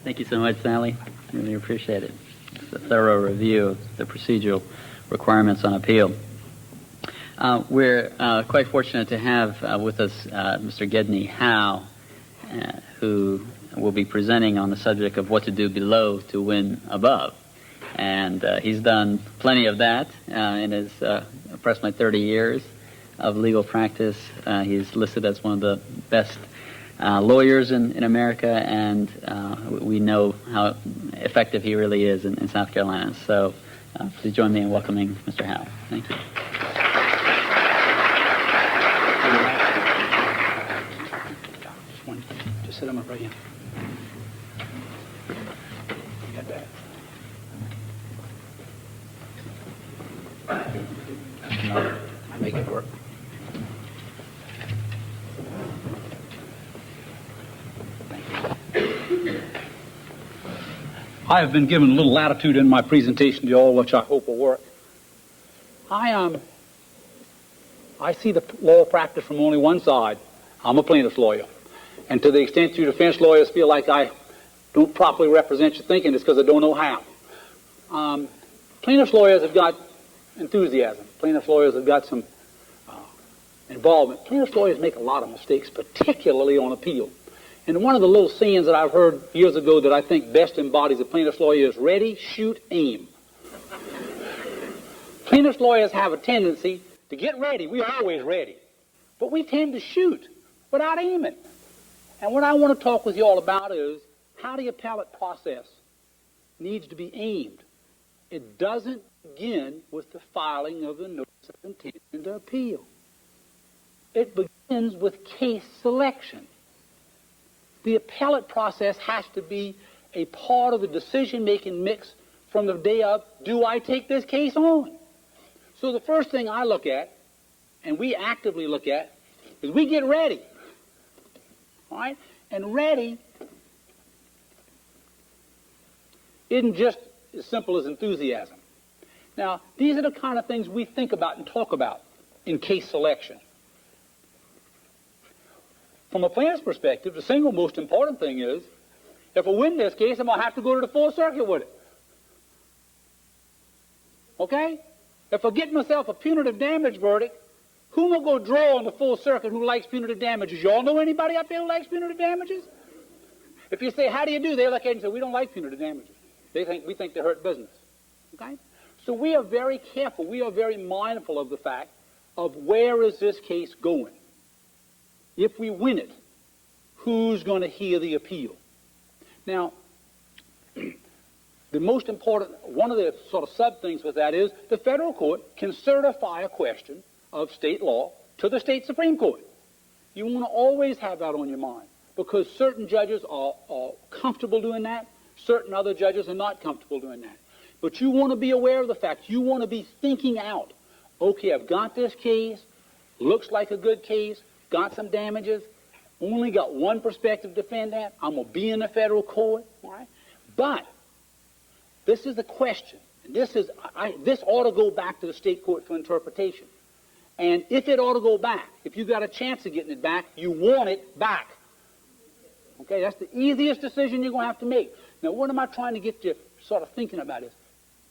Thank you so much, Sally. Really appreciate it. It's a thorough review of the procedural requirements on appeal. We're quite fortunate to have with us Mr. Gedney Howe, who will be presenting on the subject of what to do below to win above. And he's done plenty of that in his approximately 30 years of legal practice. He's listed as one of the best lawyers in America, and we know how effective he really is in South Carolina. So please join me in welcoming Mr. Howe. Thank you. Just sit him up right here. You got that? No, I make it work. I have been given a little latitude in my presentation to you all, which I hope will work. I see the law practice from only one side. I'm a plaintiff's lawyer. And to the extent you defense lawyers feel like I don't properly represent your thinking, it's because I don't know how. Plaintiff's lawyers have got enthusiasm. Plaintiff's lawyers have got some involvement. Plaintiff's lawyers make a lot of mistakes, particularly on appeal. And one of the little sayings that I've heard years ago that I think best embodies a plaintiff's lawyer is ready, shoot, aim. Plaintiff's lawyers have a tendency to get ready. We are always ready. But we tend to shoot without aiming. And what I want to talk with you all about is how the appellate process needs to be aimed. It doesn't begin with the filing of the notice of intention to appeal. It begins with case selection. The appellate process has to be a part of the decision-making mix from the day of, do I take this case on? So the first thing I look at, and we actively look at, is we get ready. All right? And ready isn't just as simple as enthusiasm. Now, these are the kind of things we think about and talk about in case selection. From a plaintiff's perspective, the single most important thing is, if I win this case, I'm going to have to go to the full circuit with it. Okay? If I get myself a punitive damage verdict, who am I going to draw on the full circuit who likes punitive damages? You all know anybody up there who likes punitive damages? If you say, how do you do? They look at it and say, we don't like punitive damages. We think they hurt business. Okay? So we are very careful. We are very mindful of the fact of where is this case going. If we win it, who's going to hear the appeal? Now, the most important, one of the sort of sub-things with that is the federal court can certify a question of state law to the state Supreme Court. You want to always have that on your mind because certain judges are comfortable doing that, certain other judges are not comfortable doing that. But you want to be aware of the fact, you want to be thinking out, okay, I've got this case, looks like a good case, got some damages, only got one prospective defendant, I'm going to be in the federal court, all right? But this is the question, and this ought to go back to the state court for interpretation. And if it ought to go back, if you got a chance of getting it back, you want it back. Okay, that's the easiest decision you're going to have to make. Now, what am I trying to get you sort of thinking about is,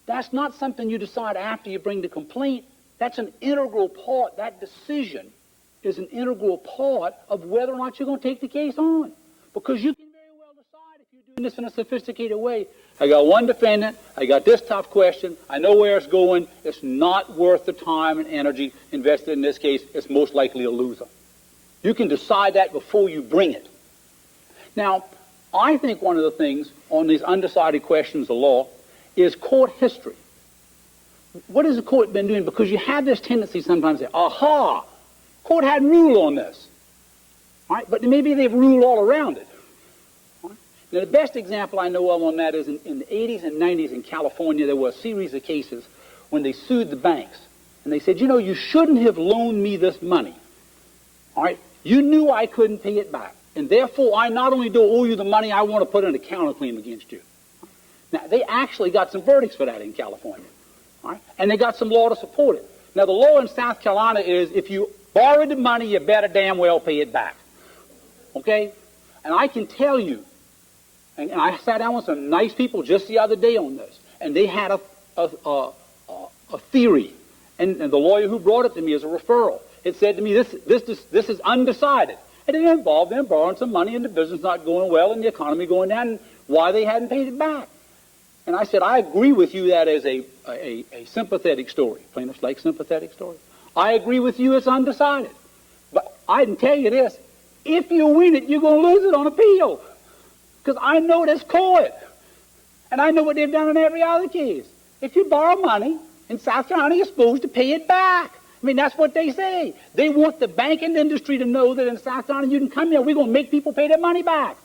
that's not something you decide after you bring the complaint. That's an integral part, that decision is an integral part of whether or not you're going to take the case on. Because you can very well decide if you're doing this in a sophisticated way. I got one defendant, I got this tough question, I know where it's going, it's not worth the time and energy invested in this case, it's most likely a loser. You can decide that before you bring it. Now, I think one of the things on these undecided questions of law is court history. What has the court been doing? Because you have this tendency sometimes to say, aha, court hadn't ruled on this. All right? But maybe they've ruled all around it. All right? Now, the best example I know of on that is in the 80s and 90s in California, there were a series of cases when they sued the banks. And they said, you know, you shouldn't have loaned me this money. All right? You knew I couldn't pay it back. And therefore, I not only do owe you the money, I want to put in a counterclaim against you. Now, they actually got some verdicts for that in California. All right? And they got some law to support it. Now, the law in South Carolina is if you borrowed the money, you better damn well pay it back. Okay? And I can tell you And I sat down with some nice people just the other day on this, and they had a theory. And the lawyer who brought it to me as a referral, it said to me, this is undecided. And it involved them borrowing some money and the business not going well and the economy going down and why they hadn't paid it back. And I said, I agree with you that is a sympathetic story. Plaintiffs like sympathetic stories. I agree with you it's undecided. But I can tell you this, if you win it, you're going to lose it on appeal. Because I know this court. And I know what they've done in every other case. If you borrow money in South Carolina, you're supposed to pay it back. I mean, that's what they say. They want the banking industry to know that in South Carolina you can come here, we're going to make people pay their money back.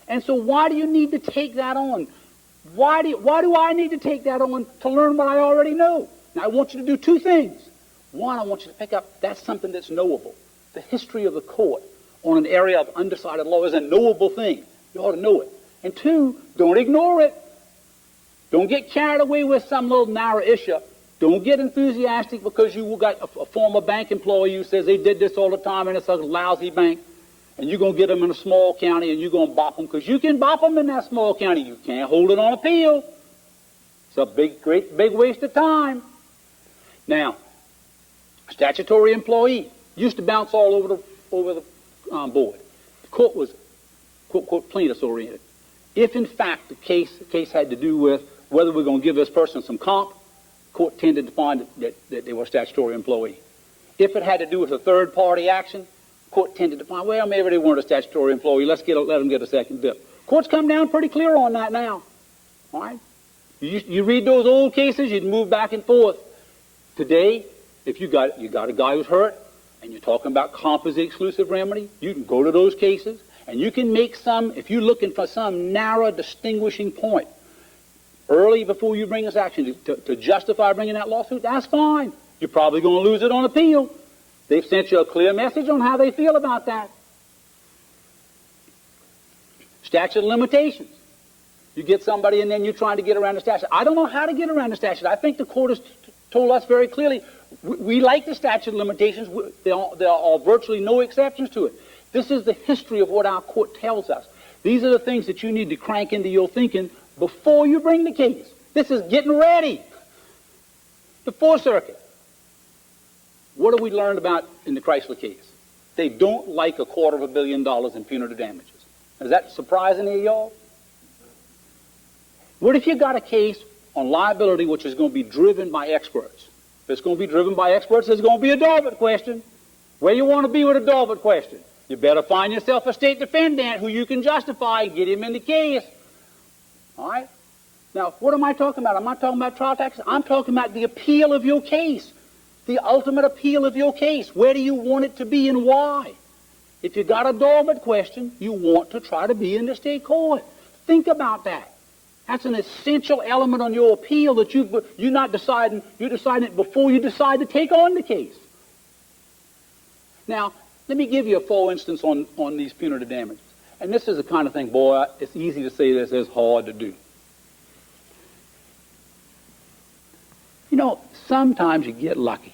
And so why do you need to take that on? Why do I need to take that on to learn what I already know? Now, I want you to do two things. One, I want you to pick up, that's something that's knowable. The history of the court on an area of undecided law is a knowable thing. You ought to know it. And two, don't ignore it. Don't get carried away with some little narrow issue. Don't get enthusiastic because you got a former bank employee who says they did this all the time and it's a lousy bank. And you're going to get them in a small county and you're going to bop them because you can bop them in that small county. You can't hold it on appeal. It's a big waste of time. Now, statutory employee used to bounce all over the board. The court was, quote, plaintiffs oriented. If, in fact, the case had to do with whether we're going to give this person some comp, the court tended to find that they were a statutory employee. If it had to do with a third-party action, the court tended to find, well, maybe they weren't a statutory employee. Let them get a second bit. Courts come down pretty clear on that now. All right? You read those old cases, you'd move back and forth. Today, if you got a guy who's hurt, and you're talking about comp as the exclusive remedy, you can go to those cases, and you can make some, if you're looking for some narrow distinguishing point, early before you bring this action to justify bringing that lawsuit, that's fine. You're probably going to lose it on appeal. They've sent you a clear message on how they feel about that. Statute of limitations. You get somebody and then you're trying to get around the statute. I don't know how to get around the statute. I think the court has told us very clearly, we like the statute of limitations. There are virtually no exceptions to it. This is the history of what our court tells us. These are the things that you need to crank into your thinking before you bring the case. This is getting ready. The Fourth Circuit. What have we learned about in the Chrysler case? They don't like $250 million in punitive damages. Is that surprising to y'all? What if you got a case on liability which is going to be driven by experts? If it's going to be driven by experts, there's going to be a Daubert question. Where you want to be with a Daubert question? You better find yourself a state defendant who you can justify and get him in the case. All right? Now, what am I talking about? I'm not talking about trial taxes. I'm talking about the appeal of your case, the ultimate appeal of your case. Where do you want it to be and why? If you got a Daubert question, you want to try to be in the state court. Think about that. That's an essential element on your appeal that you're not deciding. You're deciding it before you decide to take on the case. Now, let me give you a full instance on these punitive damages. And this is the kind of thing, boy, it's easy to say this, it's hard to do. You know, sometimes you get lucky.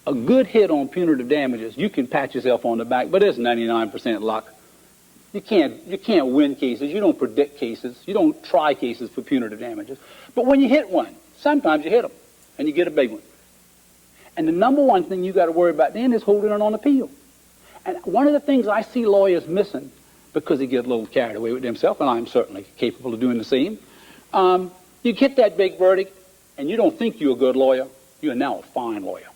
A good hit on punitive damages, you can pat yourself on the back, but it's 99% luck. You can't win cases. You don't predict cases. You don't try cases for punitive damages. But when you hit one, sometimes you hit them, and you get a big one. And the number one thing you got to worry about then is holding it on appeal. And one of the things I see lawyers missing, because they get a little carried away with themselves, and I'm certainly capable of doing the same, you get that big verdict, and you don't think you're a good lawyer. You are now a fine lawyer.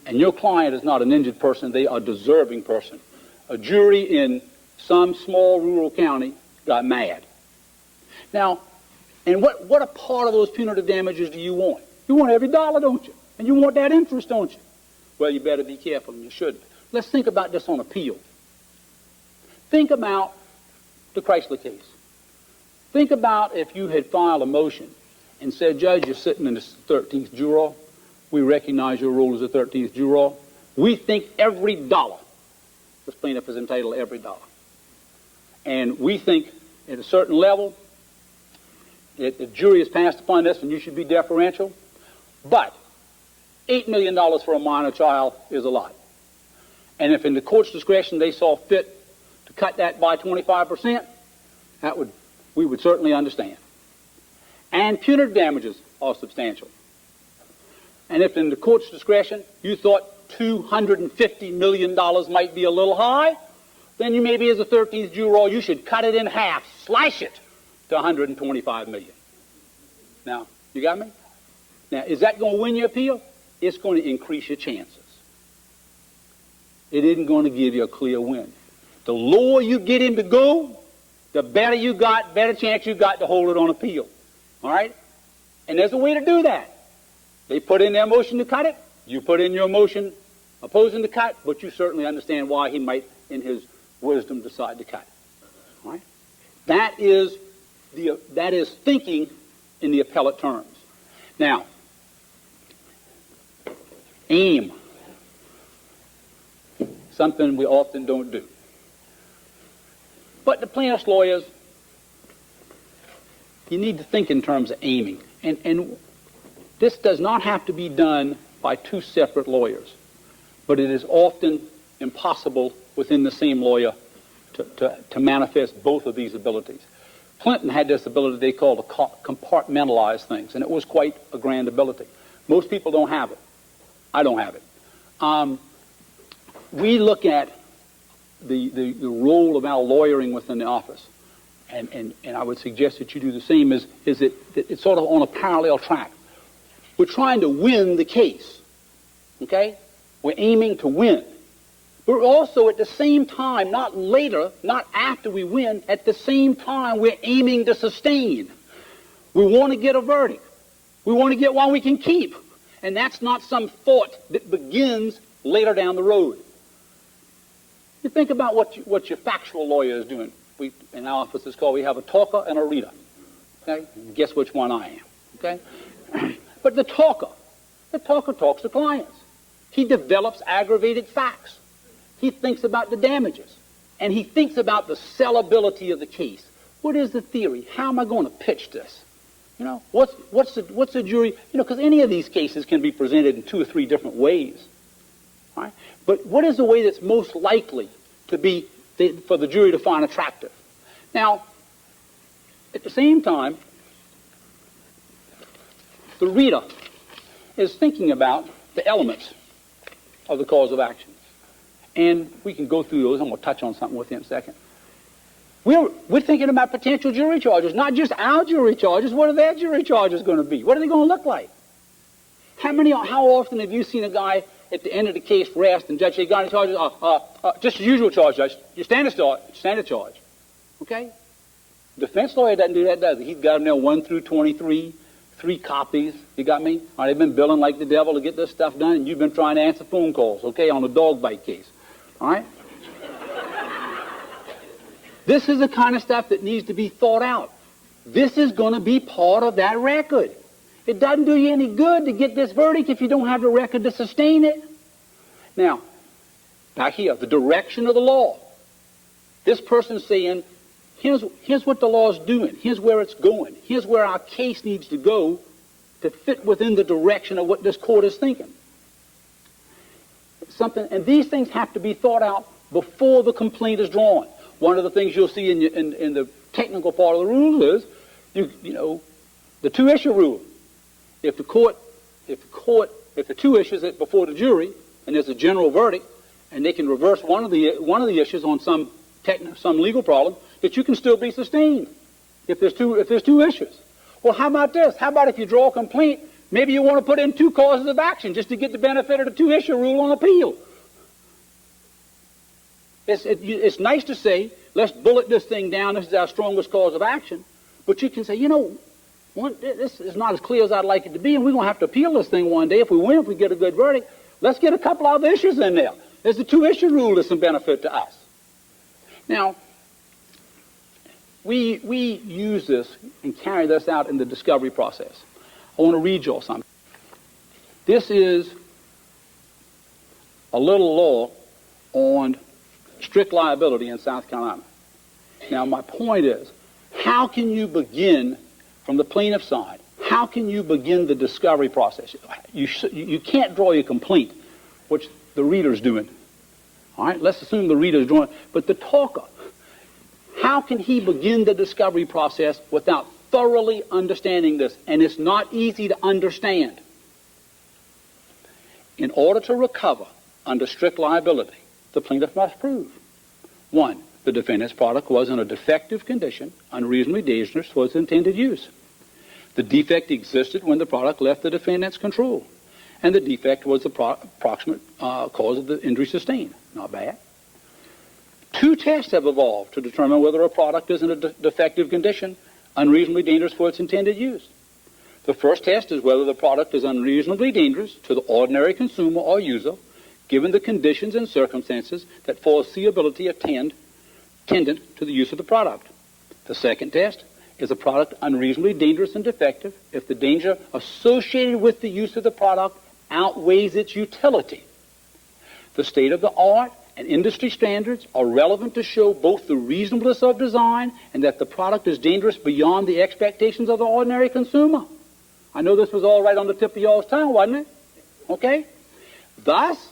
And your client is not an injured person. They are a deserving person. A jury in some small rural county got mad. Now, and what a part of those punitive damages do you want? You want every dollar, don't you? And you want that interest, don't you? Well, you better be careful, and you shouldn't. Let's think about this on appeal. Think about the Chrysler case. Think about if you had filed a motion and said, Judge, you're sitting in the 13th juror. We recognize your role as a 13th juror. We think every dollar, this plaintiff is entitled to every dollar. And we think at a certain level, the jury has passed upon this and you should be deferential. But $8 million for a minor child is a lot. And if in the court's discretion they saw fit to cut that by 25%, we would certainly understand. And punitive damages are substantial. And if in the court's discretion you thought $250 million might be a little high, then you maybe as a 13th juror, you should cut it in half, slice it to $125 million. Now, you got me? Now, is that going to win your appeal? It's going to increase your chances. It isn't going to give you a clear win. The lower you get him to go, the better chance you got to hold it on appeal. All right? And there's a way to do that. They put in their motion to cut it. You put in your motion opposing the cut, but you certainly understand why he might, in his wisdom, decide to cut it. All right? That is thinking in the appellate terms. Now, aim. Something we often don't do. But the plaintiff's lawyers, you need to think in terms of aiming. And this does not have to be done by two separate lawyers. But it is often impossible within the same lawyer to manifest both of these abilities. Clinton had this ability they called to compartmentalize things, and it was quite a grand ability. Most people don't have it. I don't have it. We look at the role of our lawyering within the office, and I would suggest that you do the same, is that it's sort of on a parallel track. We're trying to win the case, okay? We're aiming to win. We're also at the same time, not later, not after we win, at the same time we're aiming to sustain. We want to get a verdict. We want to get one we can keep. And that's not some thought that begins later down the road. You think about what your factual lawyer is doing. In our office, we have a talker and a reader. Okay? And guess which one I am. Okay? But the talker talks to clients. He develops aggravated facts. He thinks about the damages. And he thinks about the sellability of the case. What is the theory? How am I going to pitch this? You know, what's the jury? You know, because any of these cases can be presented in 2 or 3 different ways. All right? But what is the way that's most likely to be for the jury to find attractive? Now, at the same time, the reader is thinking about the elements of the cause of action. And we can go through those. I'm going to touch on something with you in a second. We're thinking about potential jury charges, not just our jury charges. What are their jury charges going to be? What are they going to look like? How often have you seen a guy at the end of the case rest and judge say, got any charges? Just the usual charge, Judge. Your standard charge. Okay? Defense lawyer doesn't do that, does he? He's got them there 1 through 23, 3 copies. You got me? All right, they've been billing like the devil to get this stuff done, and you've been trying to answer phone calls, okay, on a dog bite case. All right? This is the kind of stuff that needs to be thought out. This is going to be part of that record. It doesn't do you any good to get this verdict if you don't have the record to sustain it. Now, back here, the direction of the law. This person's saying, here's what the law's doing. Here's where it's going. Here's where our case needs to go to fit within the direction of what this court is thinking. And these things have to be thought out before the complaint is drawn. One of the things you'll see in the technical part of the rules is, the 2-issue rule. If the 2 issues are before the jury and there's a general verdict, and they can reverse one of the issues on some legal problem, that you can still be sustained if there's two issues. Well, how about this? How about if you draw a complaint, maybe you want to put in 2 causes of action just to get the benefit of the 2-issue rule on appeal. It's nice to say, let's bullet this thing down, this is our strongest cause of action, but you can say, this is not as clear as I'd like it to be, and we're going to have to appeal this thing one day. If we win, if we get a good verdict, let's get a couple other issues in there. There's the 2-issue rule that's some benefit to us. Now, we use this and carry this out in the discovery process. I want to read you all something. This is a little law on strict liability in South Carolina. Now, my point is, how can you begin from the plaintiff's side? How can you begin the discovery process? You can't draw your complaint, which the reader's doing. All right, let's assume the reader's drawing. But the talker, How can he begin the discovery process without thoroughly understanding this? And it's not easy to understand. In order to recover under strict liability, the plaintiff must prove, 1, the defendant's product was in a defective condition, unreasonably dangerous for its intended use. The defect existed when the product left the defendant's control, and the defect was the approximate cause of the injury sustained. Not bad. 2 tests have evolved to determine whether a product is in a defective condition, unreasonably dangerous for its intended use. The first test is whether the product is unreasonably dangerous to the ordinary consumer or user, given the conditions and circumstances that foreseeability attendant to the use of the product. The second test is a product unreasonably dangerous and defective if the danger associated with the use of the product outweighs its utility. The state of the art and industry standards are relevant to show both the reasonableness of design and that the product is dangerous beyond the expectations of the ordinary consumer. I know this was all right on the tip of y'all's tongue, wasn't it? Okay? Thus,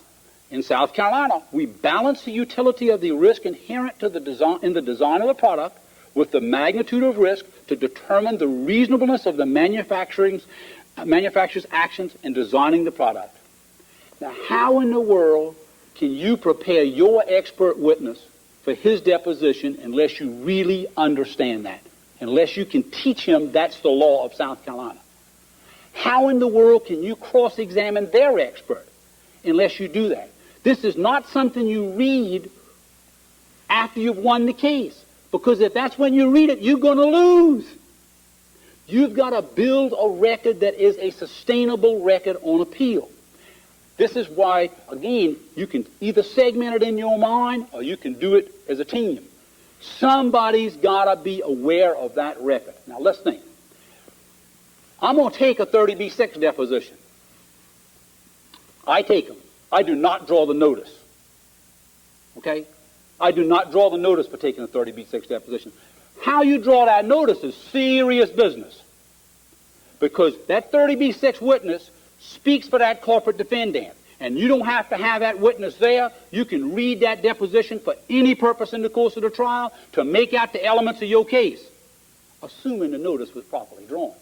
in South Carolina, we balance the utility of the risk inherent to the design, in the design of the product with the magnitude of risk to determine the reasonableness of the manufacturer's actions in designing the product. Now, how in the world can you prepare your expert witness for his deposition unless you really understand that, unless you can teach him that's the law of South Carolina? How in the world can you cross-examine their expert unless you do that? This is not something you read after you've won the case, because if that's when you read it, you're going to lose. You've got to build a record that is a sustainable record on appeal. This is why, again, you can either segment it in your mind or you can do it as a team. Somebody's got to be aware of that record. Now, let's think. I'm going to take a 30B6 deposition. I take them. I do not draw the notice. Okay? I do not draw the notice for taking a 30B6 deposition. How you draw that notice is serious business, because that 30B6 witness speaks for that corporate defendant, and you don't have to have that witness there. You can read that deposition for any purpose in the course of the trial to make out the elements of your case, assuming the notice was properly drawn,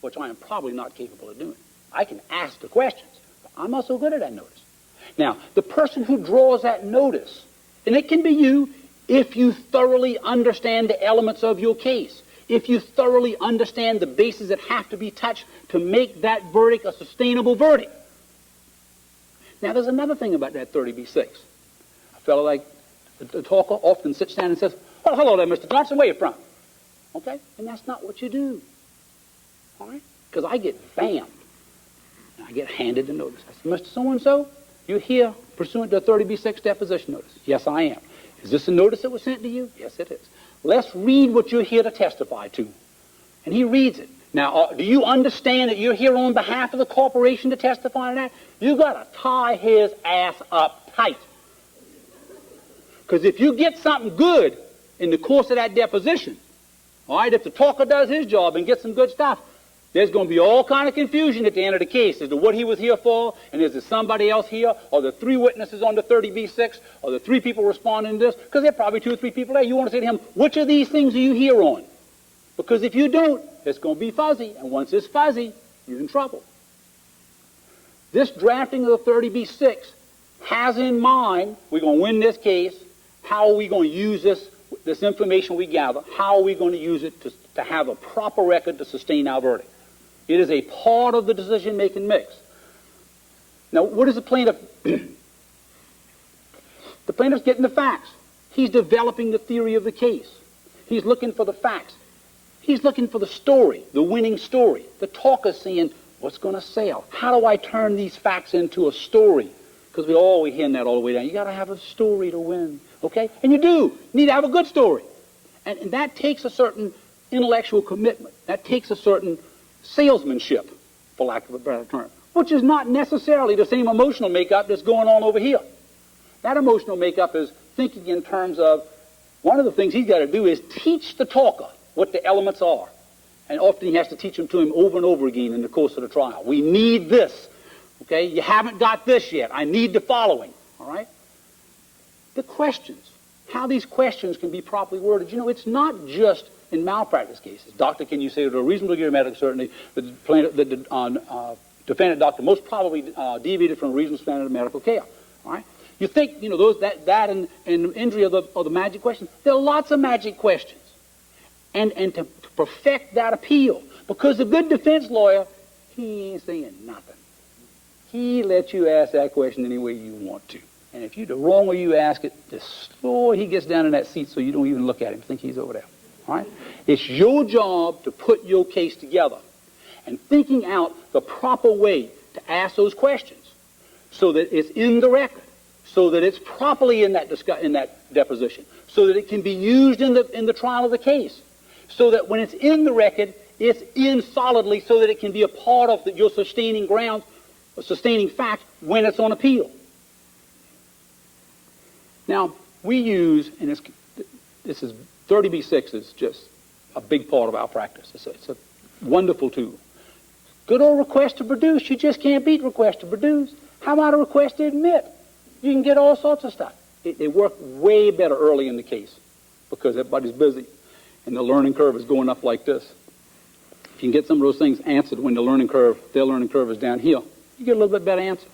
which I am probably not capable of doing. I can ask the questions, but I'm not so good at that notice. Now, the person who draws that notice, and it can be you if you thoroughly understand the elements of your case, if you thoroughly understand the bases that have to be touched to make that verdict a sustainable verdict. Now, there's another thing about that 30B6. A fellow like the talker often sits down and says, "Well, hello there, Mr. Johnson, where you from?" Okay? And that's not what you do. All right? Because I get bammed. I get handed the notice. I say, "Mr. So-and-so, you're here pursuant to a 30B6 deposition notice." "Yes, I am." "Is this a notice that was sent to you?" "Yes, it is." "Let's read what you're here to testify to." And he reads it. Now, do you understand that you're here on behalf of the corporation to testify to that? You got to tie his ass up tight. Because if you get something good in the course of that deposition, all right, if the talker does his job and gets some good stuff, there's going to be all kind of confusion at the end of the case as to what he was here for, and is there somebody else here, or the 3 witnesses on the 30B6, or the 3 people responding to this, because there are probably 2 or 3 people there. You want to say to him, which of these things are you here on? Because if you don't, it's going to be fuzzy, and once it's fuzzy, you're in trouble. This drafting of the 30B6 has in mind, we're going to win this case, how are we going to use this information we gather, how are we going to use it to have a proper record to sustain our verdict. It is a part of the decision-making mix. Now, what is the plaintiff? The plaintiff's getting the facts. He's developing the theory of the case. He's looking for the facts. He's looking for the story, the winning story. The talker's saying, what's going to sell? How do I turn these facts into a story? Because we're always hearing that all the way down. You got to have a story to win, okay? And you do. You need to have a good story. And that takes a certain intellectual commitment. That takes a certain salesmanship, for lack of a better term, which is not necessarily the same emotional makeup that's going on over here. That emotional makeup is thinking in terms of, one of the things he's got to do is teach the talker what the elements are. And often he has to teach them to him over and over again in the course of the trial. We need this. Okay? You haven't got this yet. I need the following. All right? The questions how these questions can be properly worded. You know, it's not just in malpractice cases. Doctor, can you say to a reasonable degree of medical certainty that the defendant doctor most probably deviated from a reasonable standard of medical care? All right? You think, you know, that and injury of the magic questions. There are lots of magic questions. And to perfect that appeal, because the good defense lawyer, he ain't saying nothing. He lets you ask that question any way you want to. And if the wrong way you ask it, the slower he gets down in that seat so you don't even look at him, think he's over there. All right? It's your job to put your case together and thinking out the proper way to ask those questions so that it's in the record, so that it's properly in that deposition, so that it can be used in the trial of the case, so that when it's in the record, it's in solidly so that it can be a part of your sustaining grounds, or sustaining fact when it's on appeal. Now, we use, and this is 30B6 is just a big part of our practice. It's a wonderful tool. Good old request to produce. You just can't beat request to produce. How about a request to admit? You can get all sorts of stuff. They work way better early in the case because everybody's busy and the learning curve is going up like this. If you can get some of those things answered when their learning curve is down here, you get a little bit better answer.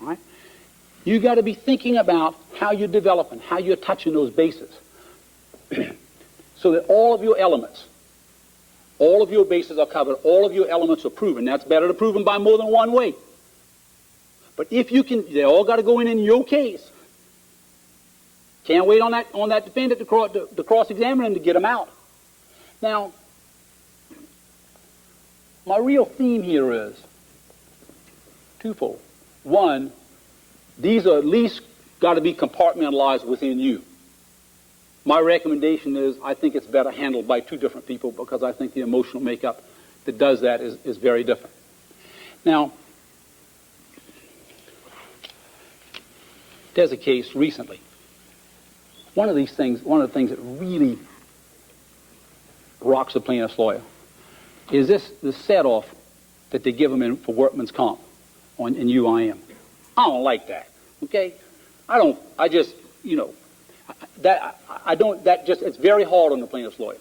All right? You got to be thinking about how you're developing, how you're touching those bases, so that all of your elements, all of your bases are covered, all of your elements are proven. That's better to prove them by more than one way. But if you can, they all got to go in your case. Can't wait on that defendant to cross-examine him to get him out. Now, my real theme here is twofold. One, these are at least got to be compartmentalized within you. My recommendation is I think it's better handled by two different people because I think the emotional makeup that does that is very different. Now, there's a case recently. One of the things that really rocks a plaintiff's lawyer is the set-off that they give them for workman's comp in UIM. I don't like that. Okay? It's very hard on the plaintiff's lawyer.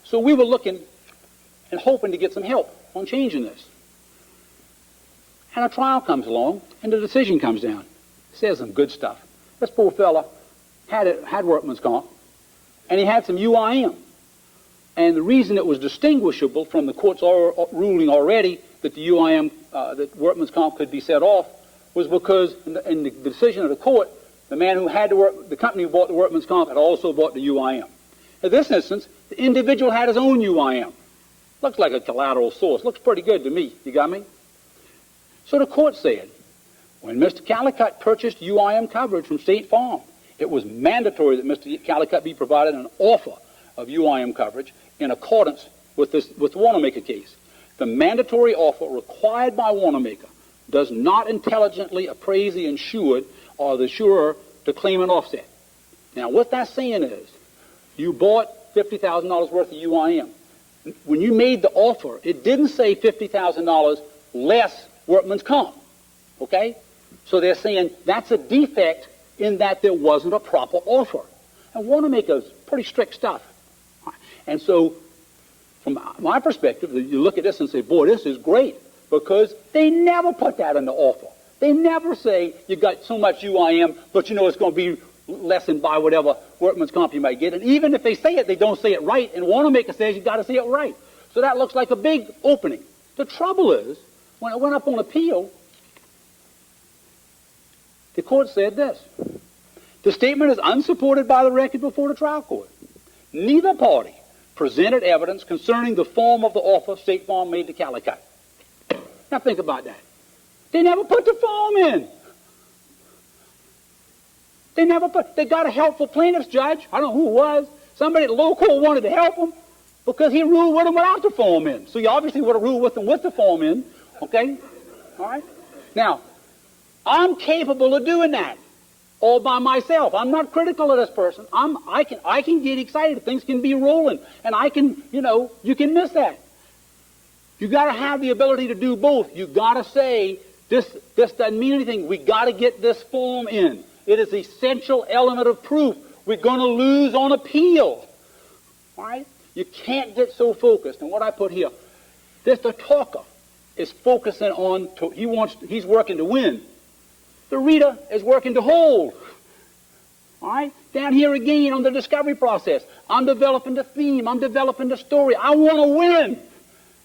So we were looking and hoping to get some help on changing this. And a trial comes along, and the decision comes down. It says some good stuff. This poor fella had workman's comp, and he had some UIM. And the reason it was distinguishable from the court's ruling already that the UIM, that workman's comp could be set off, was because in the decision of the court, the man who had the company who bought the workman's comp had also bought the UIM. In this instance, the individual had his own UIM. Looks like a collateral source. Looks pretty good to me. You got me? So the court said, when Mr. Callicutt purchased UIM coverage from State Farm, it was mandatory that Mr. Callicutt be provided an offer of UIM coverage in accordance with the Wanamaker case. The mandatory offer required by Wanamaker does not intelligently appraise the insured or the insurer to claim an offset. Now, what that's saying is, you bought $50,000 worth of UIM. When you made the offer, it didn't say $50,000 less workman's comp. Okay? So they're saying that's a defect in that there wasn't a proper offer. And Wanamaker's pretty strict stuff. And so, from my perspective, you look at this and say, boy, this is great, because they never put that in the offer. They never say you got so much UIM, but you know it's going to be lessened by whatever workman's comp you might get. And even if they say it, they don't say it right. And Wanamaker says you got to say it right. So that looks like a big opening. The trouble is, when it went up on appeal, the court said this: the statement is unsupported by the record before the trial court. Neither party presented evidence concerning the form of the offer State Farm made to Callicutt. Now think about that. They never put the form in. They got a helpful plaintiff's judge. I don't know who it was. Somebody at the low court wanted to help them because he ruled with them without the form in. So you obviously would have ruled with them with the form in. Okay? All right? Now, I'm capable of doing that all by myself. I'm not critical of this person. I can get excited. Things can be rolling. And I can, you can miss that. You got to have the ability to do both. You got to say, this doesn't mean anything. We got to get this form in. It is an essential element of proof, We're going to lose on appeal. All right? You can't get so focused. And what I put here, the talker is focusing on, he's working to win. The reader is working to hold. All right? Down here again on the discovery process, I'm developing the theme. I'm developing the story. I want to win.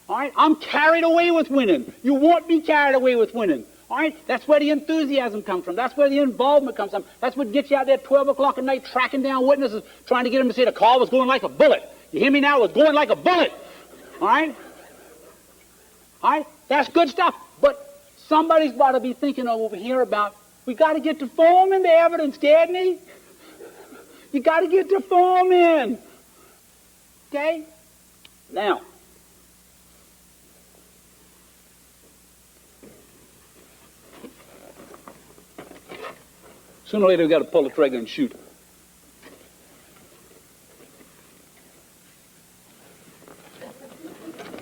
All right? I'm carried away with winning. You want me carried away with winning. All right? That's where the enthusiasm comes from. That's where the involvement comes from. That's what gets you out there at 12 o'clock at night tracking down witnesses, trying to get them to say the car was going like a bullet. You hear me now? It was going like a bullet. All right? All right? That's good stuff. But somebody's got to be thinking over here about, we got to get the form in the evidence, Gedney. You got to get the form in. Okay? Now, sooner or later we've got to pull the trigger and shoot.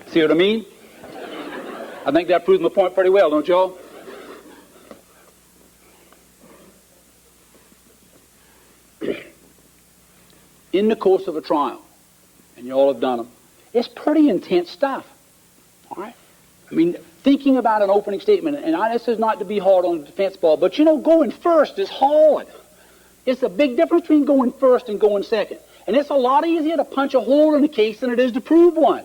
See what I mean? I think that proves my point pretty well, don't y'all? In the course of a trial, and you all have done them, it's pretty intense stuff. All right? I mean, thinking about an opening statement, and this is not to be hard on the defense bar, but you know, going first is hard. It's a big difference between going first and going second. And it's a lot easier to punch a hole in a case than it is to prove one.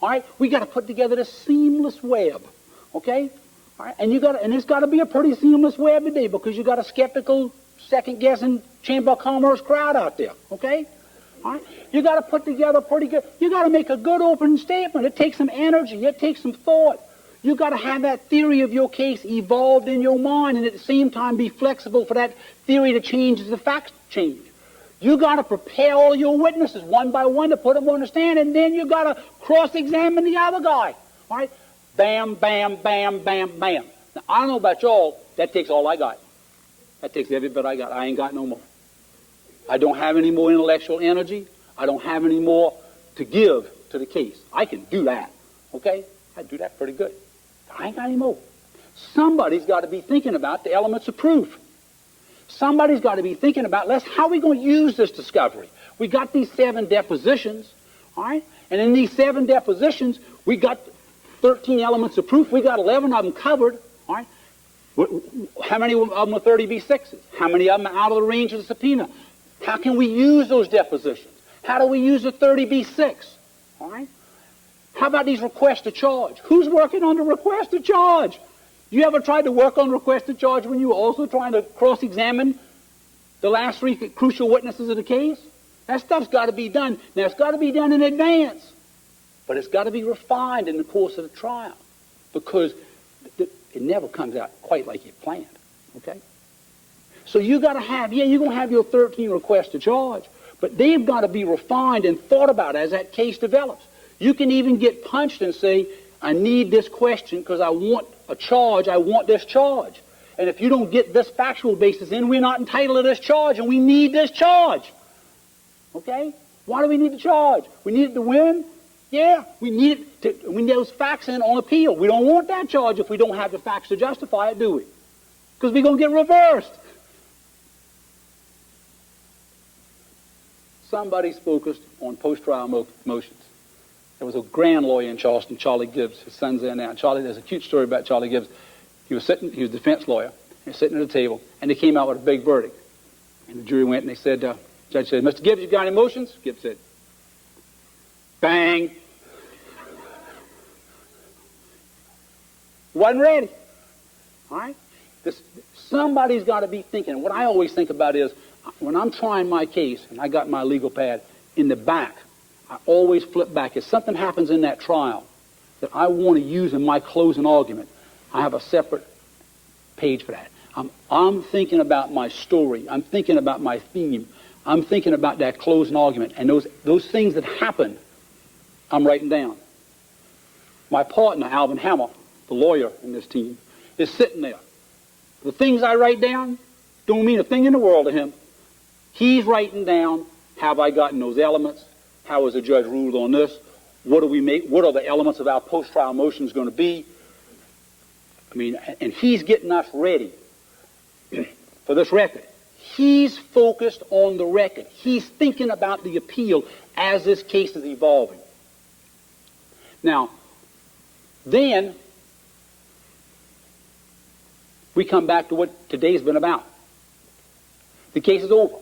All right? We got to put together this seamless web. Okay? All right? And it's got to be a pretty seamless web today because you got a skeptical, second-guessing Chamber of Commerce crowd out there. Okay? All right? You got to put together pretty good. You got to make a good opening statement. It takes some energy. It takes some thought. You got to have that theory of your case evolved in your mind, and at the same time be flexible for that theory to change as the facts change. You got to prepare all your witnesses one by one to put them on the stand, and then you got to cross-examine the other guy. All right? Bam, bam, bam, bam, bam. Now, I don't know about y'all. That takes all I got. That takes every bit I got. I ain't got no more. I don't have any more intellectual energy. I don't have any more to give to the case. I can do that. Okay? I do that pretty good. I ain't got any more. Somebody's got to be thinking about the elements of proof. Somebody's got to be thinking about, how are we going to use this discovery? We got these 7 depositions, all right? And in these 7 depositions, we got 13 elements of proof. We got 11 of them covered, all right? How many of them are 30B6s? How many of them are out of the range of the subpoena? How can we use those depositions? How do we use a 30B6, all right? How about these requests to charge? Who's working on the request to charge? You ever tried to work on request to charge when you were also trying to cross-examine the last 3 crucial witnesses of the case? That stuff's got to be done. Now, it's got to be done in advance, but it's got to be refined in the course of the trial because it never comes out quite like you planned, okay? So you got to have, you're going to have your 13 requests to charge, but they've got to be refined and thought about as that case develops. You can even get punched and say, I need this question because I want a charge, I want this charge. And if you don't get this factual basis in, we're not entitled to this charge, and we need this charge. Okay? Why do we need the charge? We need it to win? Yeah, we need those facts in on appeal. We don't want that charge if we don't have the facts to justify it, do we? Because we're going to get reversed. Somebody's focused on post-trial motions. There was a grand lawyer in Charleston, Charlie Gibbs. His son's there now. There's a cute story about Charlie Gibbs. He was a defense lawyer. He was sitting at a table, and they came out with a big verdict. And the jury went, and they said, judge said, Mr. Gibbs, you got any motions? Gibbs said, bang. Wasn't ready. All right? Somebody's got to be thinking. What I always think about is, when I'm trying my case, and I got my legal pad in the back, I always flip back. If something happens in that trial that I want to use in my closing argument, I have a separate page for that. I'm thinking about my story. I'm thinking about my theme. I'm thinking about that closing argument. And those things that happen, I'm writing down. My partner, Alvin Hammer, the lawyer in this team, is sitting there. The things I write down don't mean a thing in the world to him. He's writing down, have I gotten those elements? How has the judge ruled on this? What do we make? What are the elements of our post-trial motions going to be? I mean, and he's getting us ready for this record. He's focused on the record. He's thinking about the appeal as this case is evolving. Now, then we come back to what today's been about. The case is over.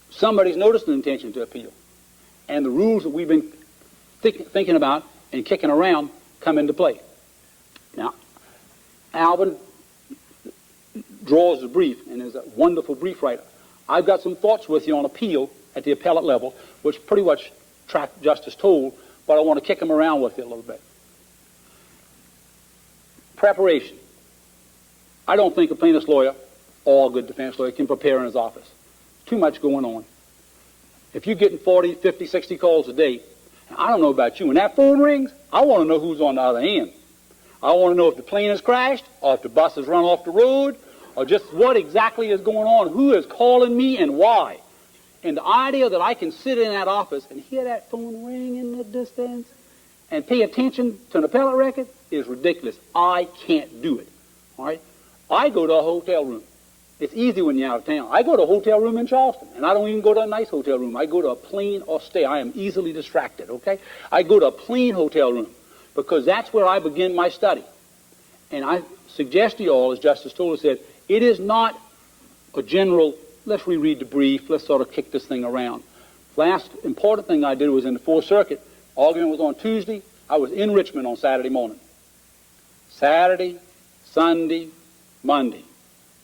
Somebody's noticed an intention to appeal. And the rules that we've been thinking about and kicking around come into play. Now, Alvin draws the brief and is a wonderful brief writer. I've got some thoughts with you on appeal at the appellate level, which pretty much track Justice Toll, but I want to kick them around with you a little bit. Preparation. I don't think a plaintiff's lawyer or a good defense lawyer can prepare in his office. Too much going on. If you're getting 40, 50, 60 calls a day, I don't know about you, when that phone rings, I want to know who's on the other end. I want to know if the plane has crashed, or if the bus has run off the road, or just what exactly is going on, who is calling me, and why. And the idea that I can sit in that office and hear that phone ring in the distance and pay attention to an appellate record is ridiculous. I can't do it. All right? I go to a hotel room. It's easy when you're out of town. I go to a hotel room in Charleston, and I don't even go to a nice hotel room. I go to a plain or stay. I am easily distracted, okay? I go to a plain hotel room because that's where I begin my study. And I suggest to you all, as Justice Toller said, it is not a general, let's reread the brief, let's sort of kick this thing around. Last important thing I did was in the Fourth Circuit. Argument was on Tuesday. I was in Richmond on Saturday morning. Saturday, Sunday, Monday,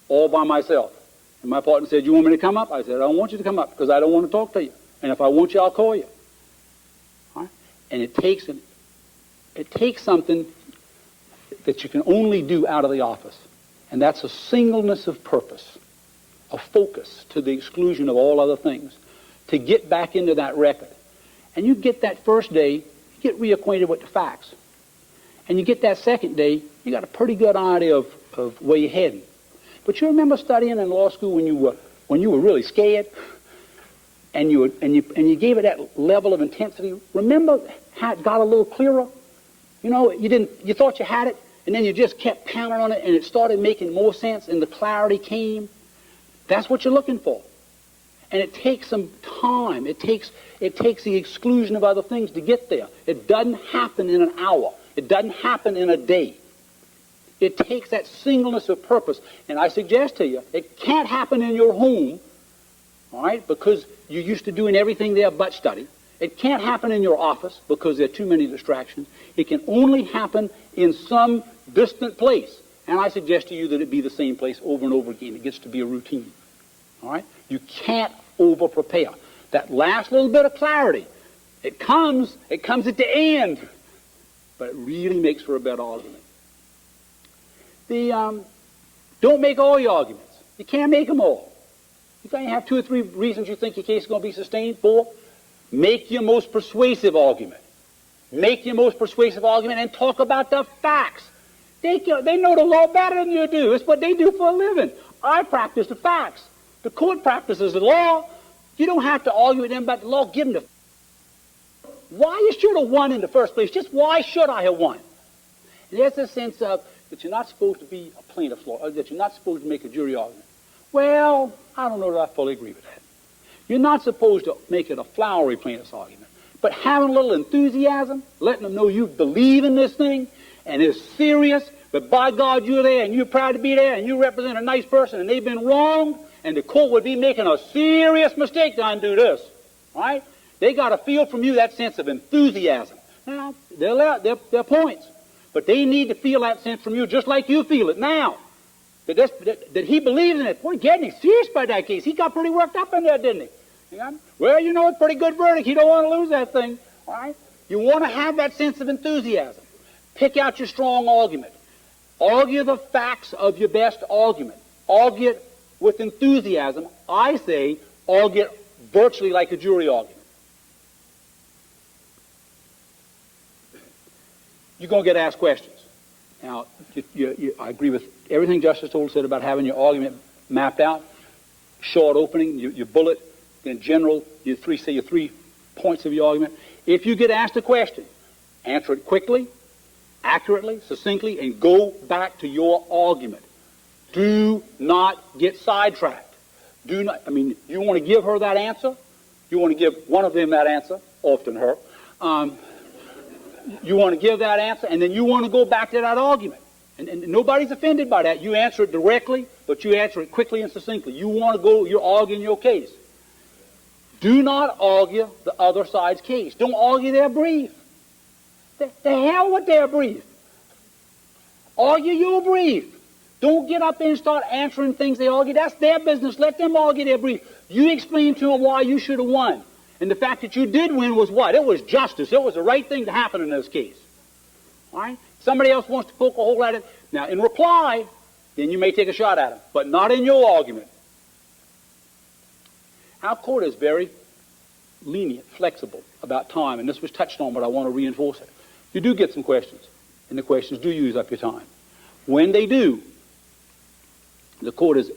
all by myself. And my partner said, "You want me to come up?" I said, "I don't want you to come up because I don't want to talk to you. And if I want you, I'll call you." All right? And it takes something that you can only do out of the office. And that's a singleness of purpose, a focus to the exclusion of all other things, to get back into that record. And you get that first day, you get reacquainted with the facts. And you get that second day, you got a pretty good idea of where you're heading. But you remember studying in law school when you were really scared, and you gave it that level of intensity. Remember how it got a little clearer? You know, you thought you had it, and then you just kept pounding on it, and it started making more sense, and the clarity came. That's what you're looking for. And it takes some time. It takes the exclusion of other things to get there. It doesn't happen in an hour. It doesn't happen in a day. It takes that singleness of purpose. And I suggest to you, it can't happen in your home, all right, because you're used to doing everything there but study. It can't happen in your office because there are too many distractions. It can only happen in some distant place. And I suggest to you that it be the same place over and over again. It gets to be a routine. All right? You can't over-prepare. That last little bit of clarity, it comes at the end, but it really makes for a better argument. Don't make all your arguments. You can't make them all. You can have 2 or 3 reasons you think your case is going to be sustained. 4, make your most persuasive argument. Make your most persuasive argument and talk about the facts. They know the law better than you do. It's what they do for a living. I practice the facts. The court practices the law. You don't have to argue with them about the law. Give them the why you should have won in the first place. Just why should I have won? There's a sense of that you're not supposed to be a plaintiff's lawyer, that you're not supposed to make a jury argument. Well, I don't know that I fully agree with that. You're not supposed to make it a flowery plaintiff's argument. But having a little enthusiasm, letting them know you believe in this thing, and it's serious, but by God, you're there, and you're proud to be there, and you represent a nice person, and they've been wrong, and the court would be making a serious mistake to undo this. All right? They got to feel from you that sense of enthusiasm. Now, they're points, but they need to feel that sense from you just like you feel it now. That he believes in it. Boy, Gedney's serious about that case. He got pretty worked up in there, didn't he? Yeah? Well, you know, it's a pretty good verdict. You don't want to lose that thing. All right? You want to have that sense of enthusiasm. Pick out your strong argument. Argue the facts of your best argument. Argue it with enthusiasm. I say argue it virtually like a jury argument. You're going to get asked questions. Now, I agree with everything Justice Toll said about having your argument mapped out. Short opening, your bullet, in general, your 3 points of your argument. If you get asked a question, answer it quickly, accurately, succinctly, and go back to your argument. Do not get sidetracked. Do not, I mean, you want to give her that answer? You want to give one of them that answer, often her. You want to give that answer, and then you want to go back to that argument. And nobody's offended by that. You answer it directly, but you answer it quickly and succinctly. You want to go, you're arguing your case. Do not argue the other side's case. Don't argue their brief. The hell with their brief. Argue your brief. Don't get up there and start answering things they argue. That's their business. Let them argue their brief. You explain to them why you should have won. And the fact that you did win was what? It was justice. It was the right thing to happen in this case. All right? Somebody else wants to poke a hole at it. Now, in reply, then you may take a shot at it, but not in your argument. Our court is very lenient, flexible about time, and this was touched on, but I want to reinforce it. You do get some questions, and the questions do use up your time. When they do, the court is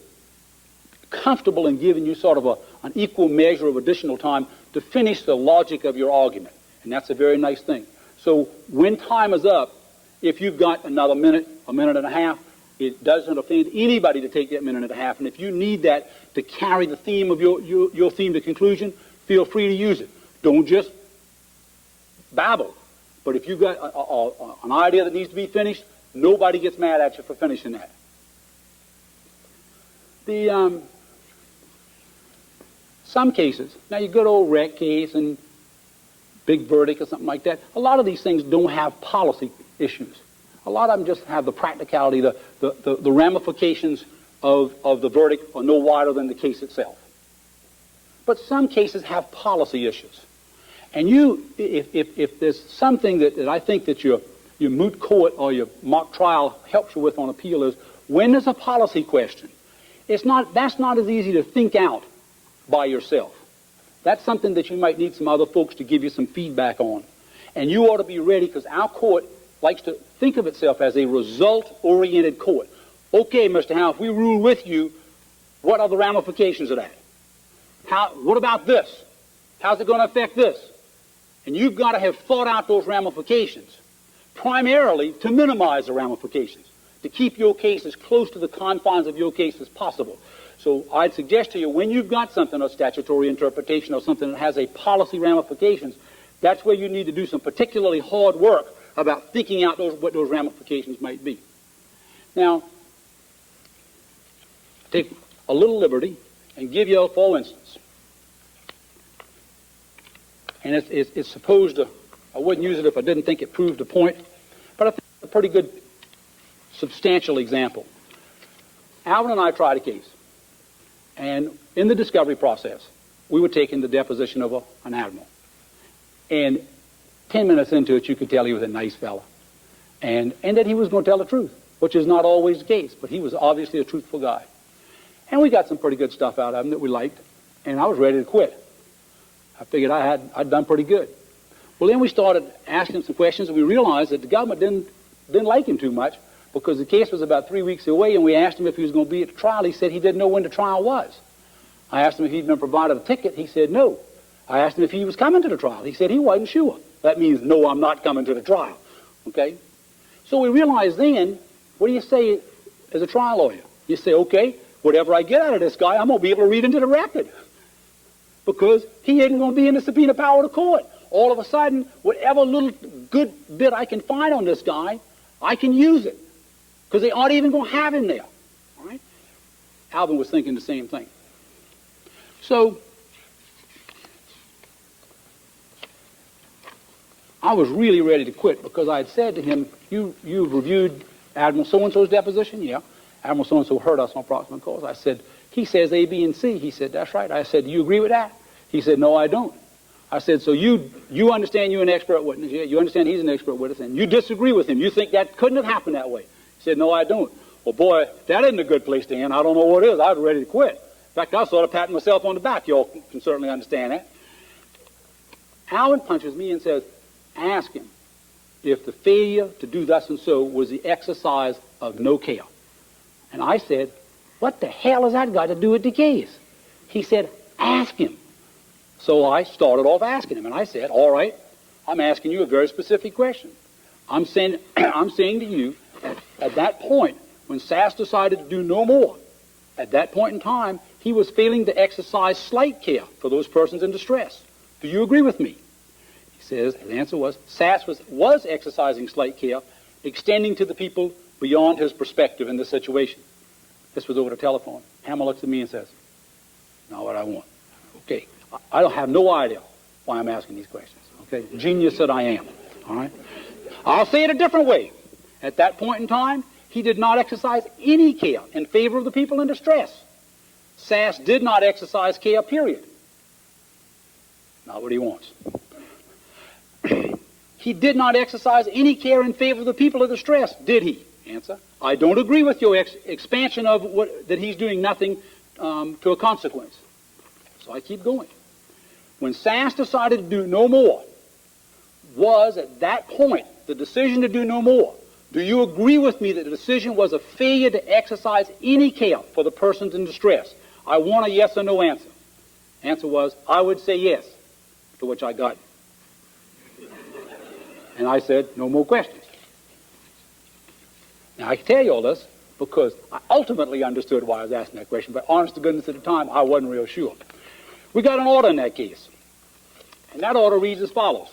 comfortable in giving you sort of an equal measure of additional time to finish the logic of your argument, and that's a very nice thing. So when time is up, if you've got another minute, a minute and a half, it doesn't offend anybody to take that minute and a half, and if you need that to carry the theme of your theme to conclusion, feel free to use it. Don't just babble. But if you've got an idea that needs to be finished, nobody gets mad at you for finishing that. Some cases, now your good old wreck case and big verdict or something like that, a lot of these things don't have policy issues. A lot of them just have the practicality, the ramifications of the verdict are no wider than the case itself. But some cases have policy issues. And if there's something that I think that your moot court or your mock trial helps you with on appeal is when there's a policy question, that's not as easy to think out by yourself. That's something that you might need some other folks to give you some feedback on. And you ought to be ready, because our court likes to think of itself as a result-oriented court. Okay, Mr. Howe, if we rule with you, what are the ramifications of that? What about this? How's it going to affect this? And you've got to have thought out those ramifications, primarily to minimize the ramifications, to keep your case as close to the confines of your case as possible. So I'd suggest to you, when you've got something, a statutory interpretation or something that has a policy ramifications, that's where you need to do some particularly hard work about thinking out what those ramifications might be. Now, take a little liberty and give you a full instance. And it's supposed to, I wouldn't use it if I didn't think it proved a point, but I think it's a pretty good, substantial example. Alvin and I tried a case, and in the discovery process, we were taking the deposition of an admiral. And 10 minutes into it, you could tell he was a nice fella, and that he was going to tell the truth, which is not always the case, but he was obviously a truthful guy. And we got some pretty good stuff out of him that we liked, and I was ready to quit. I figured I'd done pretty good. Well, then we started asking him some questions, and we realized that the government didn't like him too much, because the case was about 3 weeks away, and we asked him if he was going to be at the trial. He said he didn't know when the trial was. I asked him if he'd been provided a ticket. He said no. I asked him if he was coming to the trial. He said he wasn't sure. That means, no, I'm not coming to the trial. Okay? So we realized then, what do you say as a trial lawyer? You say, okay, whatever I get out of this guy, I'm going to be able to read into the record, because he isn't going to be in the subpoena power of the court. All of a sudden, whatever little good bit I can find on this guy, I can use it, because they aren't even going to have him there. All right? Alvin was thinking the same thing. So I was really ready to quit, because I had said to him, you've reviewed Admiral so-and-so's deposition? Yeah. Admiral so-and-so heard us on proximate cause. I said, he says A, B, and C. He said, that's right. I said, do you agree with that? He said, no, I don't. I said, so you understand you're an expert witness? Yeah, you understand he's an expert witness, and you disagree with him. You think that couldn't have happened that way? He said, no, I don't. Well, boy, that isn't a good place to end. I don't know what is. I was ready to quit. In fact, I was sort of patting myself on the back. You all can certainly understand that. Alvin punches me and says, ask him if the failure to do thus and so was the exercise of no care. And I said, what the hell has that got to do with the case? He said, ask him. So I started off asking him, and I said, all right, I'm asking you a very specific question. I'm saying to you, at that point, when Sass decided to do no more, at that point in time, he was failing to exercise slight care for those persons in distress. Do you agree with me? He says, his answer was, SAS was exercising slight care, extending to the people beyond his perspective in this situation. This was over the telephone. Hammer looks at me and says, not what I want. Okay, I don't have no idea why I'm asking these questions. Okay, genius that I am. All right, I'll say it a different way. At that point in time, he did not exercise any care in favor of the people in distress. SAS did not exercise care, period. Not what he wants. He did not exercise any care in favor of the people in distress, did he? Answer, I don't agree with your expansion of that he's doing nothing to a consequence. So I keep going. When SAS decided to do no more, was at that point the decision to do no more. Do you agree with me that the decision was a failure to exercise any care for the persons in distress? I want a yes or no answer. Answer was, I would say yes, to which I got. And I said, no more questions. Now, I can tell you all this because I ultimately understood why I was asking that question, but honest to goodness at the time, I wasn't real sure. We got an order in that case. And that order reads as follows,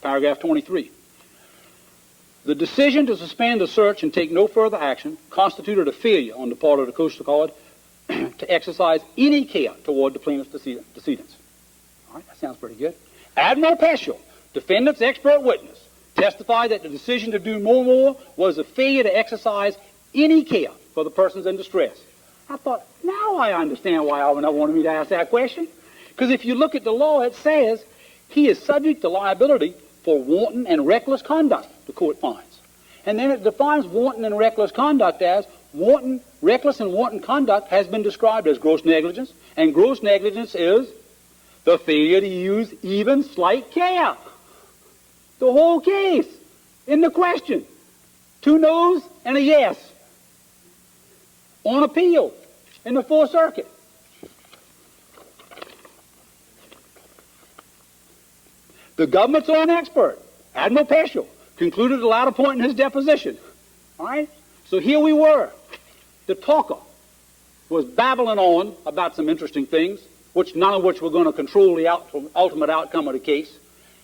paragraph 23. The decision to suspend the search and take no further action constituted a failure on the part of the Coastal Guard to exercise any care toward the plaintiff's decedents. All right, that sounds pretty good. Admiral Peschel, defendant's expert witness, testified that the decision to do no more was a failure to exercise any care for the persons in distress. I thought, now I understand why Alvin wanted me to ask that question. Because if you look at the law, it says he is subject to liability for wanton and reckless conduct, the court finds. And then it defines wanton and reckless conduct as reckless and wanton conduct has been described as gross negligence, and gross negligence is the failure to use even slight care. The whole case in the question. 2 no's and a yes. On appeal in the Fourth Circuit. The government's own expert, Admiral Peschel, concluded at the latter point in his deposition. All right? So here we were. The talker was babbling on about some interesting things, none of which were going to control the ultimate outcome of the case.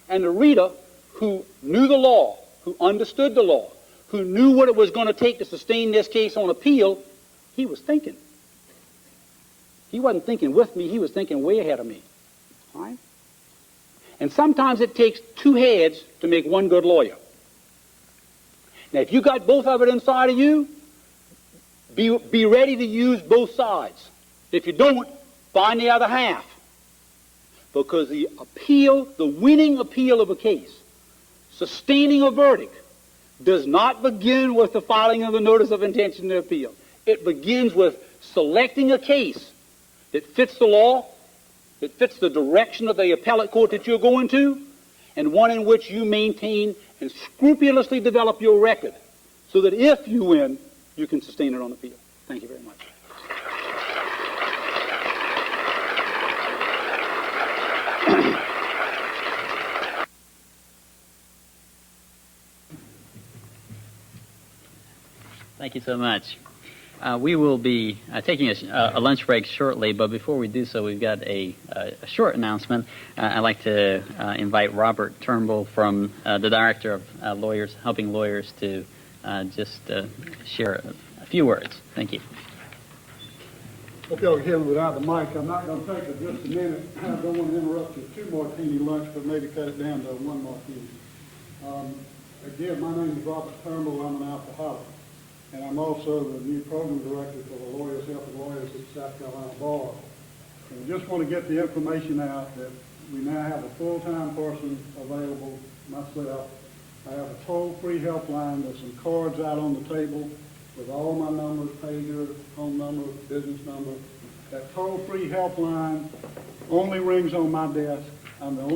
And the reader, who knew the law, who understood the law, who knew what it was going to take to sustain this case on appeal, he was thinking. He wasn't thinking with me, he was thinking way ahead of me. All right? And sometimes it takes 2 heads to make 1 good lawyer. Now, if you got both of it inside of you, be ready to use both sides. If you don't, find the other half. Because the appeal, the winning appeal of a case, sustaining a verdict, does not begin with the filing of the notice of intention to appeal. It begins with selecting a case that fits the law, that fits the direction of the appellate court that you're going to, and one in which you maintain and scrupulously develop your record so that if you win, you can sustain it on appeal. Thank you very much. Thank you so much. We will be taking a lunch break shortly, but before we do so, we've got a short announcement. I'd like to invite Robert Turnbull from the Director of Lawyers, Helping Lawyers, to just share a few words. Thank you. Hope y'all can hear me without the mic. I'm not going to take it just a minute. I don't want to interrupt your 2 martini lunch, but maybe cut it down to 1 martini. Again, my name is Robert Turnbull. I'm an alcoholic. And I'm also the new program director for the Lawyers Helping Lawyers at South Carolina Bar. And I just want to get the information out that we now have a full-time person available, myself. I have a toll-free helpline. There's some cards out on the table with all my numbers, pager, home number, business number. That toll-free helpline only rings on my desk. I'm the only